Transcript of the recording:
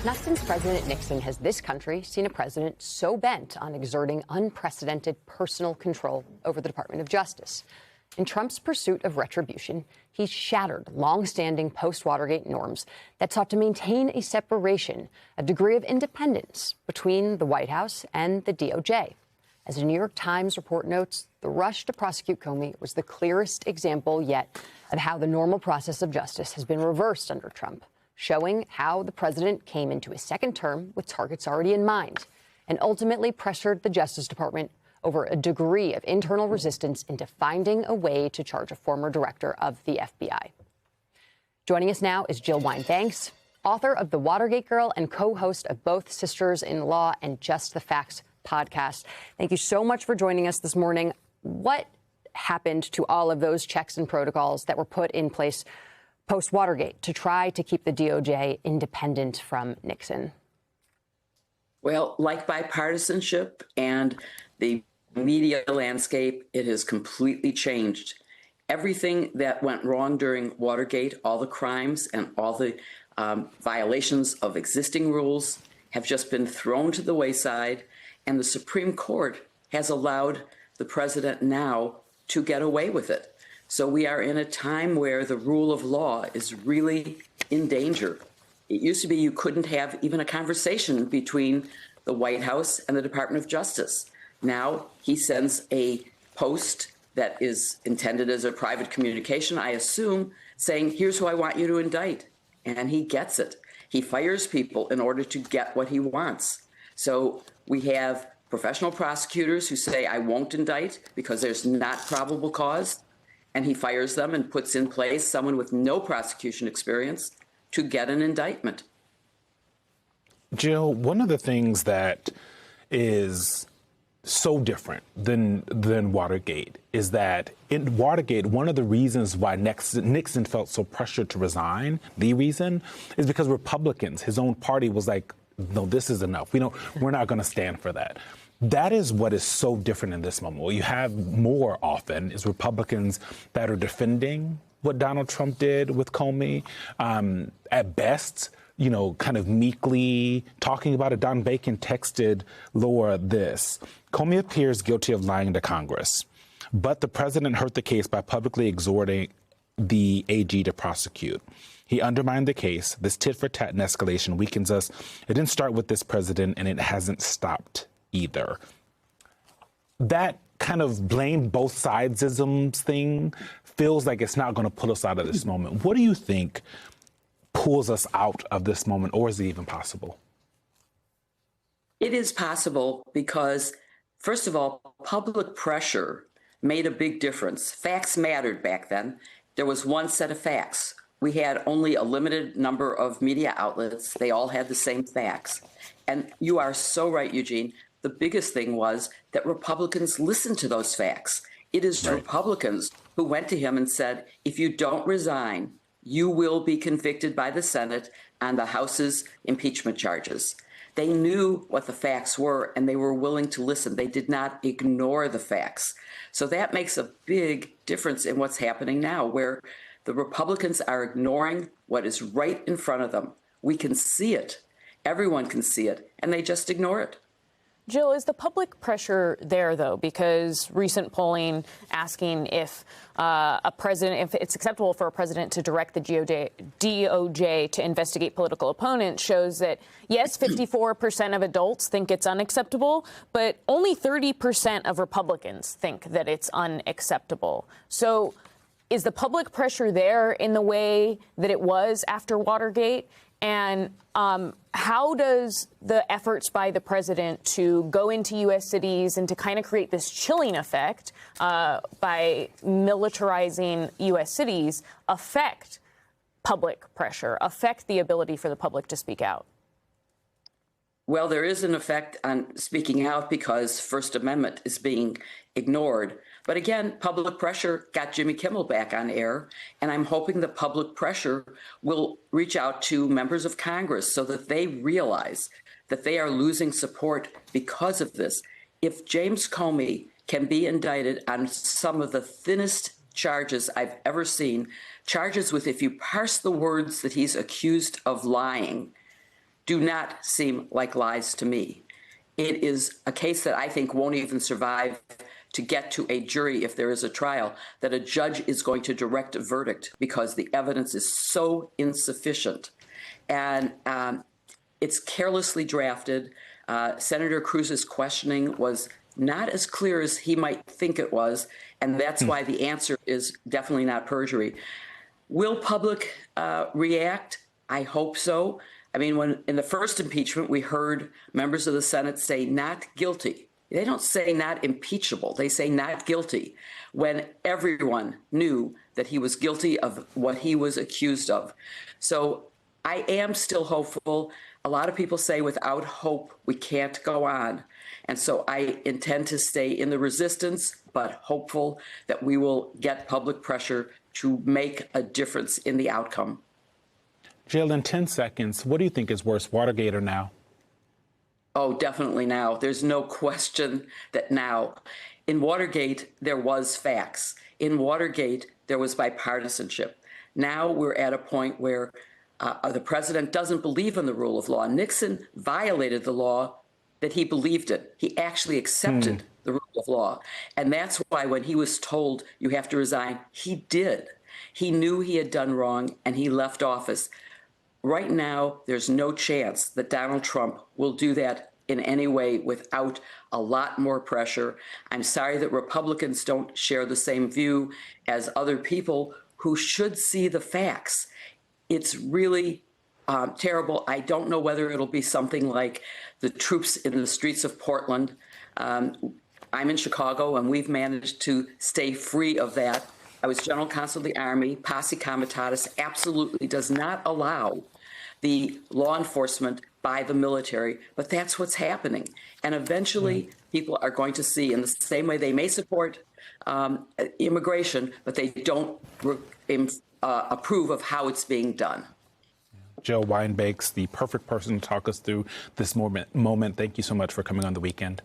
Not since President Nixon has this country seen a president so bent on exerting unprecedented personal control over the Department of Justice. In Trump's pursuit of retribution, he shattered long-standing post-Watergate norms that sought to maintain a separation, a degree of independence between the White House and the DOJ. As a New York Times report notes, the rush to prosecute Comey was the clearest example yet of how the normal process of justice has been reversed under Trump, showing how the president came into his second term with targets already in mind and ultimately pressured the Justice Department over a degree of internal resistance into finding a way to charge a former director of the FBI. Joining us now is Jill Wine-Banks, author of The Watergate Girl and co-host of both Sisters-in-Law and Just the Facts podcast. Thank you so much for joining us this morning. What happened to all of those checks and protocols that were put in place post-Watergate to try to keep the DOJ independent from Nixon? Well, like bipartisanship and the media landscape, it has completely changed. Everything that went wrong during Watergate, all the crimes and all the violations of existing rules have just been thrown to the wayside, and the Supreme Court has allowed the president now to get away with it. So we are in a time where the rule of law is really in danger. It used to be you couldn't have even a conversation between the White House and the Department of Justice. Now he sends a post that is intended as a private communication, I assume, saying, here's who I want you to indict. And he gets it. He fires people in order to get what he wants. So we have professional prosecutors who say, I won't indict because there's not probable cause. And he fires them and puts in place someone with no prosecution experience to get an indictment. Jill, one of the things that is so different than Watergate is that in Watergate, one of the reasons why Nixon felt so pressured to resign, the reason, is because Republicans, his own party, was like, no, this is enough. We're not going to stand for that. That is what is so different in this moment. What you have more often is Republicans that are defending what Donald Trump did with Comey. At best, kind of meekly talking about it. Don Bacon texted Laura this: Comey appears guilty of lying to Congress, but the president hurt the case by publicly exhorting the AG to prosecute. He undermined the case. This tit for tat and escalation weakens us. It didn't start with this president, and it hasn't stopped either. That kind of blame both sides-isms thing feels like it's not going to pull us out of this moment. What do you think pulls us out of this moment, or is it even possible? It is possible because, first of all, public pressure made a big difference. Facts mattered back then. There was one set of facts. We had only a limited number of media outlets. They all had the same facts. And you are so right, Eugene. The biggest thing was that Republicans listened to those facts. It is right. Republicans who went to him and said, if you don't resign, you will be convicted by the Senate on the House's impeachment charges. They knew what the facts were, and they were willing to listen. They did not ignore the facts. So that makes a big difference in what's happening now, where the Republicans are ignoring what is right in front of them. We can see it. Everyone can see it, and they just ignore it. Jill, is the public pressure there, though? Because recent polling asking if if it's acceptable for a president to direct the DOJ to investigate political opponents shows that, yes, 54% of adults think it's unacceptable, but only 30% of Republicans think that it's unacceptable. So is the public pressure there in the way that it was after Watergate? And how does the efforts by the president to go into U.S. cities and to kind of create this chilling effect by militarizing U.S. cities affect public pressure, affect the ability for the public to speak out? Well, there is an effect on speaking out because First Amendment is being ignored. But again, public pressure got Jimmy Kimmel back on air, and I'm hoping the public pressure will reach out to members of Congress so that they realize that they are losing support because of this. If James Comey can be indicted on some of the thinnest charges I've ever seen, charges with, if you parse the words that he's accused of lying, do not seem like lies to me. It is a case that I think won't even survive to get to a jury if there is a trial, that a judge is going to direct a verdict because the evidence is so insufficient. And it's carelessly drafted. Senator Cruz's questioning was not as clear as he might think it was, and that's why the answer is definitely not perjury. Will public react? I hope so. I mean, when in the first impeachment, we heard members of the Senate say not guilty. They don't say not impeachable. They say not guilty when everyone knew that he was guilty of what he was accused of. So I am still hopeful. A lot of people say without hope, we can't go on. And so I intend to stay in the resistance, but hopeful that we will get public pressure to make a difference in the outcome. Jill, in 10 seconds, what do you think is worse, Watergate or now? Oh, definitely now. There's no question that now. In Watergate, there was facts. In Watergate, there was bipartisanship. Now we're at a point where the president doesn't believe in the rule of law. Nixon violated the law that he believed in. He actually accepted the rule of law. And that's why when he was told you have to resign, he did. He knew he had done wrong and he left office. Right now, there's no chance that Donald Trump will do that in any way without a lot more pressure. I'm sorry that Republicans don't share the same view as other people who should see the facts. It's really terrible. I don't know whether it'll be something like the troops in the streets of Portland. I'm in Chicago, and we've managed to stay free of that. I was General Counsel of the Army. Posse Comitatus absolutely does not allow the law enforcement by the military, but that's what's happening. And eventually, people are going to see, in the same way they may support immigration, but they don't approve of how it's being done. Jill Wine-Banks, the perfect person to talk us through this moment. Thank you so much for coming on The Weekend.